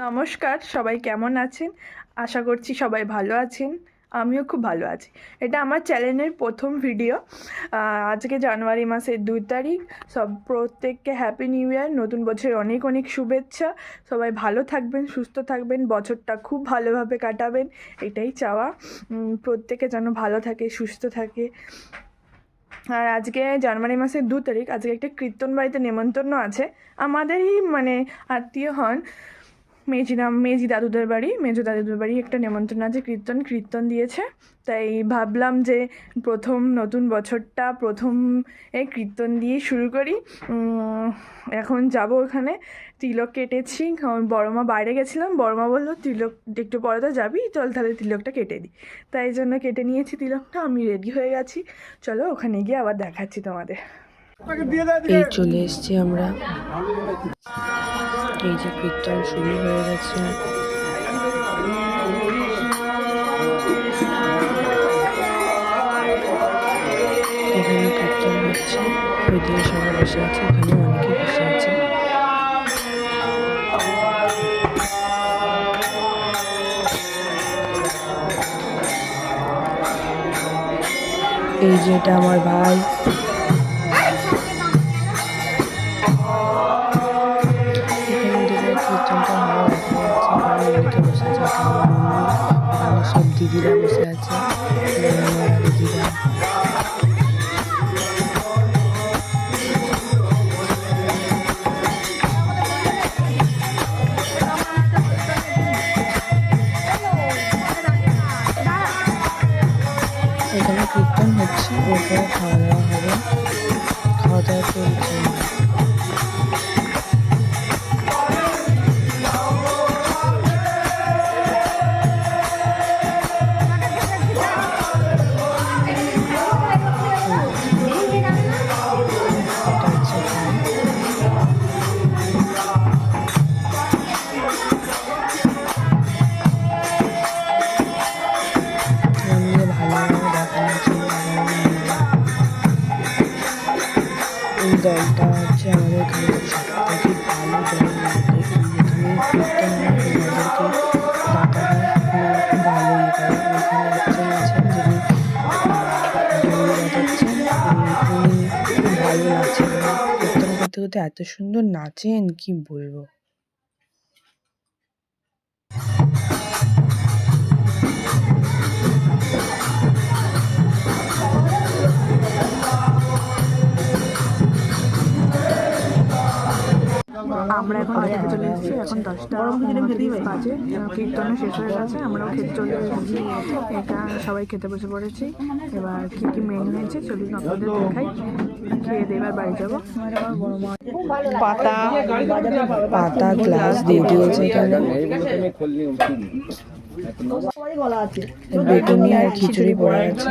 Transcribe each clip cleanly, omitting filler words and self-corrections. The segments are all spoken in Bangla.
নমস্কার, সবাই কেমন আছেন? আশা করছি সবাই ভালো আছেন। আমিও খুব ভালো আছি। এটা আমার চ্যানেলের প্রথম ভিডিও। আজকে জানুয়ারি মাসের 2 তারিখ। প্রত্যেককে হ্যাপি নিউ ইয়ার, নতুন বছরের অনেক অনেক শুভেচ্ছা। সবাই ভালো থাকবেন, সুস্থ থাকবেন, বছরটা খুব ভালোভাবে কাটাবেন, এটাই চাওয়া। প্রত্যেকে যেন ভালো থাকে, সুস্থ থাকে। আর আজকে জানুয়ারি মাসের 2 তারিখ, আজকে একটা কীর্তন বাড়িতে নেমন্তন্ন আছে। আমাদেরই আত্মীয় হন। মেজি দাদুদের বাড়ি, মেজো দাদুদের বাড়ি একটা নেমন্তন্ন আছে, কীর্তন দিয়েছে। তাই ভাবলাম যে নতুন বছরটা কীর্তন দিয়ে শুরু করি। এখন যাব ওখানে। তিলক কেটেছি, বড়মা বাইরে গেছিলাম, বড়মা বললো তিলক একটু পরে তো যাবি, চল তাহলে তিলকটা কেটে দিই। তাই জন্য কেটে নিয়েছি তিলকটা। আমি রেডি হয়ে গেছি, চলো ওখানে গিয়ে আবার দেখাচ্ছি তোমাদের। এই চলে এসছি আমরা। এই যে কীর্তন শুরু হয়ে গেছে। এখানে কীর্তন হচ্ছে, ওইদিকে সবাই বসে আছে, এখানে অনেকে বসে আছে। এই যে এটা আমার ভাই। কীর্তনটা হয়, অনেকে বসে আছে, এখানে সব দিদিরা বসে আছে, দিদিরা। এখানে কীর্তন হচ্ছে, ওপরে খাওয়া দাওয়া হবে, খাওয়া দাওয়া চলছে। এই দলটা হচ্ছে আমাদের এখানে সবথেকে ভালো দল। এখানে কীর্তন হয়, ওনাদেরকে ডাকা হয়, ওনারা খুব ভালো ইয়ে করে। এখানে একজন আছেন যিনি বাজাচ্ছেন, উনি খুব ভালো নাচেন। কীর্তন করতে করতে এত সুন্দর নাচেন, কি বলবো। আমরা এখন খেতে চলে এসেছি। এখন 10টা বাজে, কীর্তন শেষ হয়ে গেছে, আমরাও খেতে চলে এসেছি। এটা সবাই খেতে বসে পড়েছি। এবার কী কী মেনু হয়েছে চলুন আপনাদের দেখাই। খেয়ে দিয়ে এবার বাড়ি যাবো। পাতা গ্লাস দিয়ে দিয়েছে এখানে, বেগুনি আর খিচুড়ি পড়ে আছে।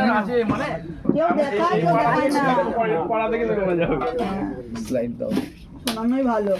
ভালো